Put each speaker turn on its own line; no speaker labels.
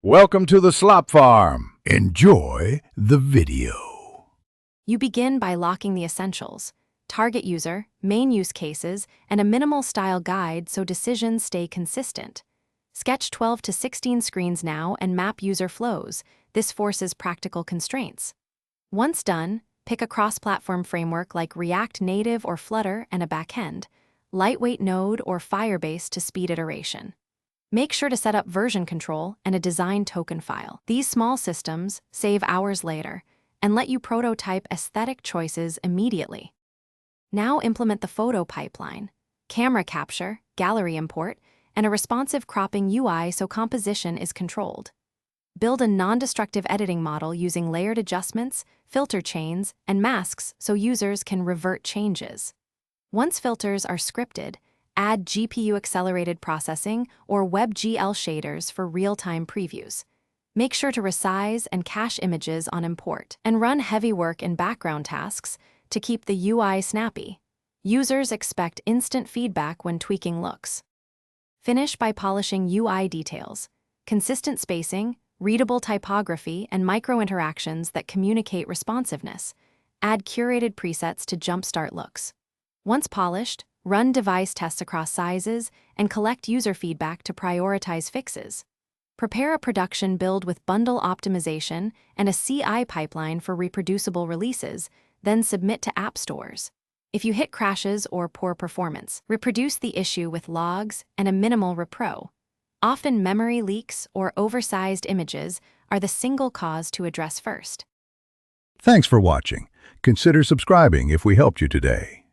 Welcome to the Slop Farm. Enjoy the video.
You begin by locking the essentials: target user, main use cases, and a minimal style guide so decisions stay consistent. Sketch 12 to 16 screens now and map user flows. This forces practical constraints. Once done, pick a cross-platform framework like React Native or Flutter and a backend, lightweight Node or Firebase to speed iteration. Make sure to set up version control and a design token file. These small systems save hours later and let you prototype aesthetic choices immediately. Now implement the photo pipeline: camera capture, gallery import, and a responsive cropping UI so composition is controlled. Build a non-destructive editing model using layered adjustments, filter chains, and masks so users can revert changes. Once filters are scripted, add GPU-accelerated processing or WebGL shaders for real-time previews. Make sure to resize and cache images on import, and run heavy work in background tasks to keep the UI snappy. Users expect instant feedback when tweaking looks. Finish by polishing UI details: consistent spacing, readable typography, and micro-interactions that communicate responsiveness. Add curated presets to jumpstart looks. Once polished, run device tests across sizes and collect user feedback to prioritize fixes. Prepare a production build with bundle optimization and a CI pipeline for reproducible releases, then submit to app stores. If you hit crashes or poor performance, reproduce the issue with logs and a minimal repro. Often memory leaks or oversized images are the single cause to address first.
Thanks for watching. Consider subscribing if we helped you today.